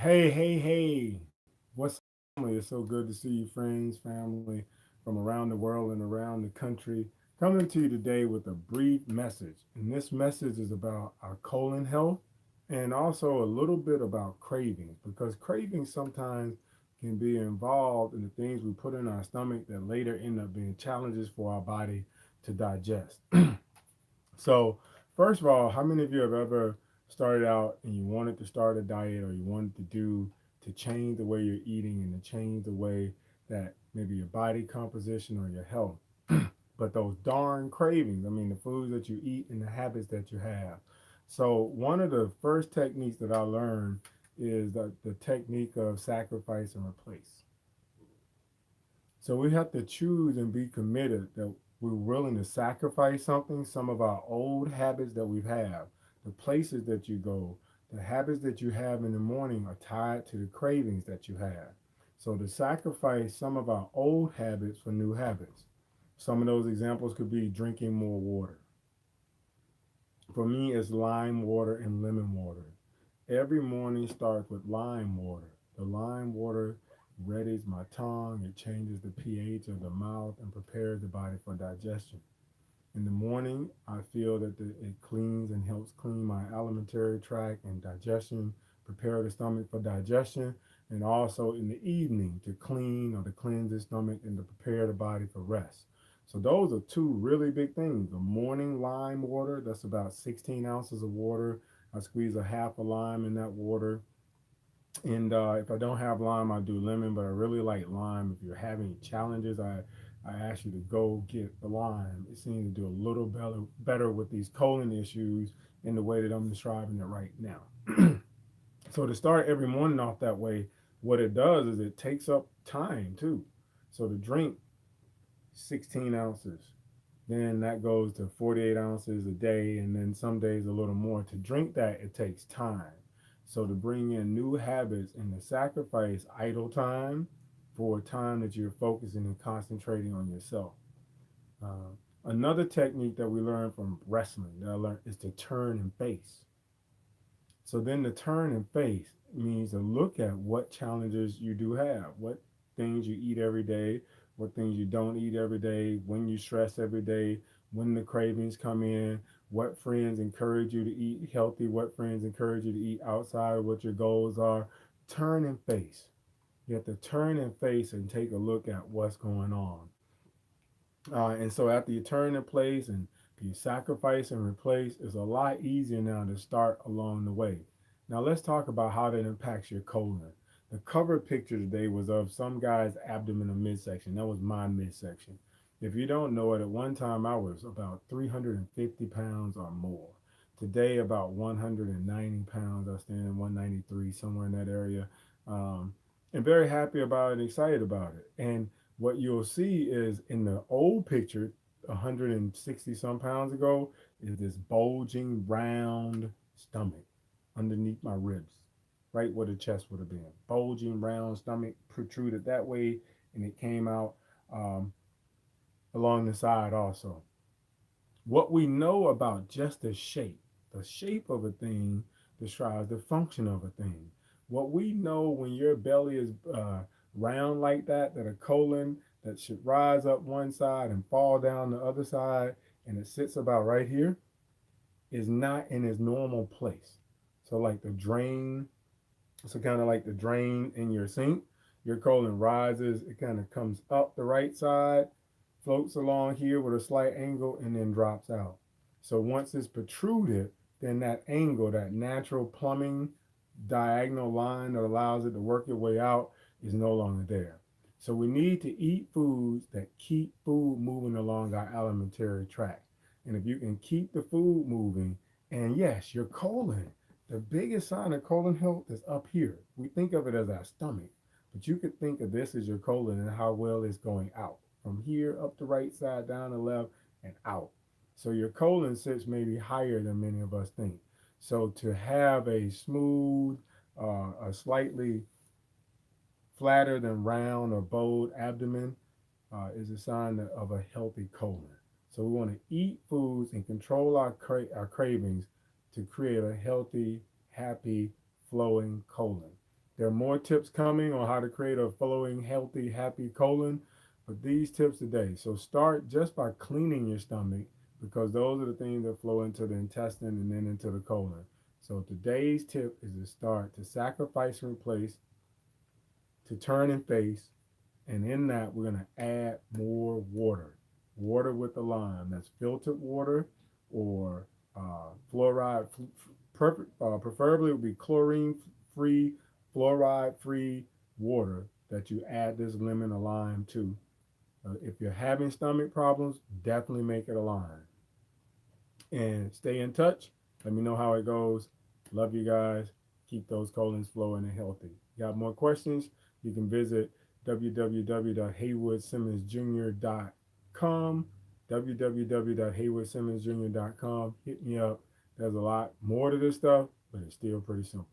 Hey. What's up, family? It's so good to see you, friends, family from around the world and around the country. Coming to you today with a brief message. And this message is about our colon health and also a little bit about cravings because cravings sometimes can be involved in the things we put in our stomach that later end up being challenges for our body to digest. So, first of all, how many of you have ever started out and you wanted to start a diet or you wanted to change the way you're eating and to change the way that maybe your body composition or your health? But those darn cravings, I mean, the foods that you eat and the habits that you have. So, one of the first techniques that I learned is the technique of sacrifice and replace. So we have to choose and be committed that we're willing to sacrifice something, some of our old habits that we have, the places that you go, the habits that you have in the morning are tied to the cravings that you have. So to sacrifice some of our old habits for new habits. Some of those examples could be drinking more water. For me, it's lime water and lemon water. Every morning starts with lime water. The lime water readies my tongue, it changes the pH of the mouth, and prepares the body for digestion. In the morning, I feel that it cleans and helps clean my alimentary tract and digestion, prepare the stomach for digestion, and also in the evening to clean or to cleanse the stomach and to prepare the body for rest. So those are two really big things. The morning lime water, that's about 16 ounces of water. I squeeze a half a lime in that water. And if I don't have lime, I do lemon, but I really like lime. If you're having challenges, I ask you to go get the lime. It seems to do a little better with these colon issues in the way that I'm describing it right now. So to start every morning off that way, what it does is it takes up time too. So to drink 16 ounces, then that goes to 48 ounces a day, and then some days a little more. To drink that, it takes time. So to bring in new habits and to sacrifice idle time for time that you're focusing and concentrating on yourself. Uh, Another technique that we learn from wrestling that I learned is to turn and face. So then the turn and face means to look at what challenges you do have, what things you eat every day, what things you don't eat every day, when you stress every day, when the cravings come in, what friends encourage you to eat healthy, what friends encourage you to eat outside, what your goals are. Turn and face. You have to turn and face and take a look at what's going on. And so after you turn in place and you sacrifice and replace, it's a lot easier now to start along the way. Now let's talk about how that impacts your colon. The cover picture today was of some guy's abdomen or midsection. That was my midsection. If you don't know it, at one time I was about 350 pounds or more. Today, about 190 pounds. I stand 193, somewhere in that area. Um, and very happy about it and excited about it. And what you'll see is in the old picture, 160 some pounds ago, is this bulging round stomach underneath my ribs, right where the chest would have been. Bulging round stomach protruded that way, and it came out um, along the side also. What we know about just the shape of a thing describes the function of a thing. What we know when your belly is round like that, that a colon that should rise up one side and fall down the other side, and it sits about right here, is not in its normal place. So, like the drain, so kind of like the drain in your sink, your colon rises, it kind of comes up the right side, floats along here with a slight angle, and then drops out. So once it's protruded, then that angle, that natural plumbing diagonal line that allows it to work its way out, is no longer there. So we need to eat foods that keep food moving along our alimentary tract. And if you can keep the food moving, and yes, your colon, the biggest sign of colon health is up here. We think of it as our stomach, but you could think of this as your colon and how well it's going out from here up the right side, down the left, and out. So your colon sits maybe higher than many of us think. So to have a smooth, a slightly flatter than round or bowed abdomen is a sign of a healthy colon. So we want to eat foods and control our cravings to create a healthy, happy, flowing colon. There are more tips coming on how to create a flowing, healthy, happy colon, but these tips today. So start just by cleaning your stomach because those are the things that flow into the intestine and then into the colon. So today's tip is to start to sacrifice and replace, to turn and face, and in that we're going to add more water. Water with a lime. That's filtered water or fluoride. Preferably it would be chlorine free, fluoride free water that you add this lemon or lime to. If you're having stomach problems, definitely make it a lime. And stay in touch. Let me know how it goes. Love you guys. Keep those colons flowing and healthy. Got more questions? You can visit www.haywoodsimmonsjr.com. www.haywoodsimmonsjr.com. Hit me up. There's a lot more to this stuff, but it's still pretty simple.